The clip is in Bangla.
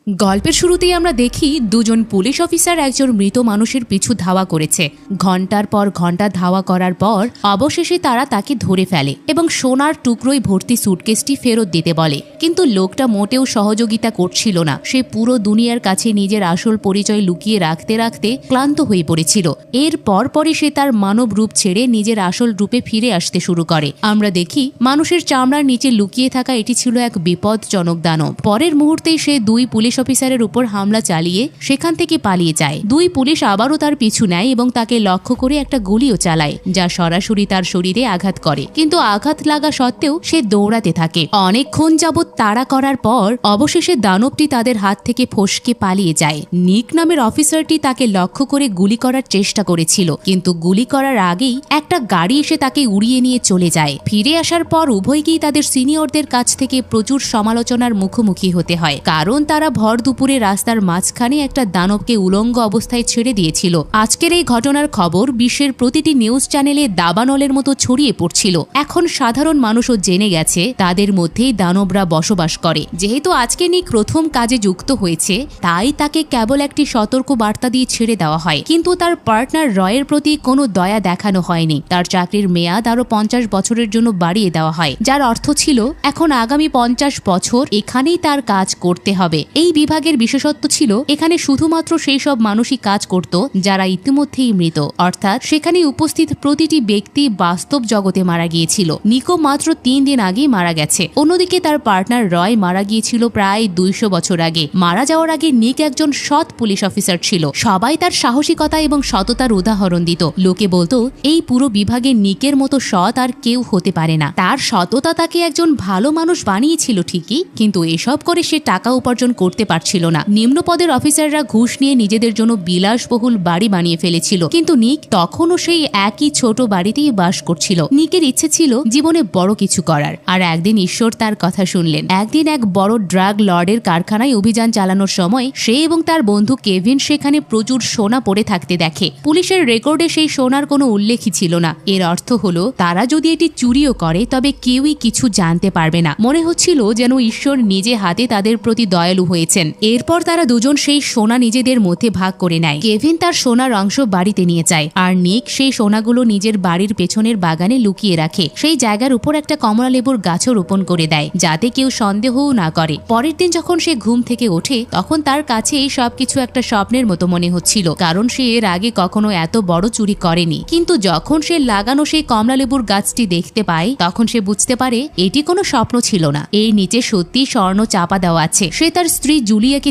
গল্পের শুরুতেই আমরা দেখি দুজন পুলিশ অফিসার একজন মৃত মানুষের পিছু ধাওয়া করেছে। ঘন্টার পর ঘন্টা ধাওয়া করার পর অবশেষে তারা তাকে ধরে ফেলে এবং সোনার টুকরোয় ভর্তি সুটকেসটি ফেরত দিতে বলে। কিন্তু লোকটা মোটেও সহযোগিতা করছিল না। সে পুরো দুনিয়ার কাছে নিজের আসল পরিচয় লুকিয়ে রাখতে রাখতে ক্লান্ত হয়ে পড়েছিল। এর পরপরই সে তার মানব রূপ ছেড়ে নিজের আসল রূপে ফিরে আসতে শুরু করে। আমরা দেখি মানুষের চামড়ার নিচে লুকিয়ে থাকা এটি ছিল এক বিপদজনক দানব। পরের মুহূর্তেই সে দুই পুলিশ অফিসারের উপর হামলা চালিয়ে সেখান থেকে পালিয়ে যায়। দুই পুলিশ আবারও তার পিছু নেয় এবং তাকে লক্ষ্য করে একটা গুলিও চালায়, যা সরাসরি তার শরীরে আঘাত করে। কিন্তু আঘাত লাগা সত্ত্বেও সে দৌড়াতে থাকে। অনেকক্ষণ যাবৎ তাড়া করার পর অবশেষে দানবটি তাদের হাত থেকে ফসকে পালিয়ে যায়। নিক নামের অফিসারটি তাকে লক্ষ্য করে গুলি করার চেষ্টা করেছিল, কিন্তু গুলি করার আগেই একটা গাড়ি এসে তাকে উড়িয়ে নিয়ে চলে যায়। ফিরে আসার পর উভয়কেই তাদের সিনিয়রদের কাছ থেকে প্রচুর সমালোচনার মুখোমুখি হতে হয়, কারণ তারা ভর দুপুরে রাস্তার মাঝখানে একটা দানবকে উলঙ্গ অবস্থায় ছেড়ে দিয়েছিল। আজকের এই ঘটনার খবর বিশ্বের প্রতিটি নিউজ চ্যানেলে দাবানলের মতো ছড়িয়ে পড়ছিল। এখন সাধারণ মানুষও জেনে গেছে তাদের মধ্যেই দানবরা বসবাস করে। যেহেতু আজকে নিক প্রথম কাজে যুক্ত হয়েছে, তাই তাকে কেবল একটি সতর্ক বার্তা দিয়ে ছেড়ে দেওয়া হয়। কিন্তু তার পার্টনার রয়ের প্রতি কোনো দয়া দেখানো হয়নি। তার চাকরির মেয়াদ আরো 50 বছরের জন্য বাড়িয়ে দেওয়া হয়, যার অর্থ ছিল এখন আগামী 50 বছর এখানেই তার কাজ করতে হবে। এই বিভাগের বিশেষত্ব ছিল এখানে শুধুমাত্র সেই সব মানুষই কাজ করত যারা ইতিমধ্যেই মৃত, অর্থাৎ সেখানে উপস্থিত প্রতিটি ব্যক্তি বাস্তব জগতে মারা গিয়েছিল। নিকো মাত্র 3 দিন আগেই মারা গেছে। অন্যদিকে তার পার্টনার রয় মারা গিয়েছিল প্রায় 200 বছর আগে। মারা যাওয়ার আগে নিক একজন সৎ পুলিশ অফিসার ছিল। সবাই তার সাহসিকতা এবং সততার উদাহরণ দিত। লোকে বলতো এই পুরো বিভাগে নিকের মতো সৎ আর কেউ হতে পারে না। তার সততা তাকে একজন ভালো মানুষ বানিয়েছিল ঠিকই, কিন্তু এসব করে সে টাকা উপার্জন করতে পারছিল না। নিম্ন পদের অফিসাররা ঘুষ নিয়ে নিজেদের জন্য বিলাসবহুল বাড়ি বানিয়ে ফেলেছিল, কিন্তু নিক তখনও সেই একই ছোট বাড়িতেই বাস করছিল। নিকের ইচ্ছে ছিল জীবনে বড় কিছু করার, আর একদিন ঈশ্বর তার কথা শুনলেন। একদিন এক বড় ড্রাগ লর্ডের কারখানায় অভিযান চালানোর সময় সে এবং তার বন্ধু কেভিন সেখানে প্রচুর সোনা পড়ে থাকতে দেখে। পুলিশের রেকর্ডে সেই সোনার কোনো উল্লেখই ছিল না। এর অর্থ হলো তারা যদি এটি চুরিও করে তবে কেউই কিছু জানতে পারবে না। মনে হচ্ছিল যেন ঈশ্বর নিজে হাতে তাদের প্রতি দয়ালু হয়েছেন। এরপর তারা দুজন সেই সোনা নিজেদের মধ্যে ভাগ করে নেয়। কেভিন তার সোনার অংশ বাড়িতে নিয়ে যায়, আর নিক সেই সোনাগুলো নিজের বাড়ির পেছনের বাগানে লুকিয়ে রাখে। সেই জায়গার উপর একটা কমলা লেবুর গাছও রোপণ করে দেয়, যাতে কেউ সন্দেহও না করে। পরের দিন যখন সে ঘুম থেকে ওঠে, তখন তার কাছে এই সবকিছু একটা স্বপ্নের মতো মনে হচ্ছিল, কারণ সে এর আগে কখনো এত বড় চুরি করেনি। কিন্তু যখন সে লাগানো সেই কমলা লেবুর গাছটি দেখতে পায়, তখন সে বুঝতে পারে এটি কোনো স্বপ্ন ছিল না। এর নিচে সত্যি স্বর্ণ চাপা দেওয়া আছে। সে তার স্ত্রী জুলিয়াকে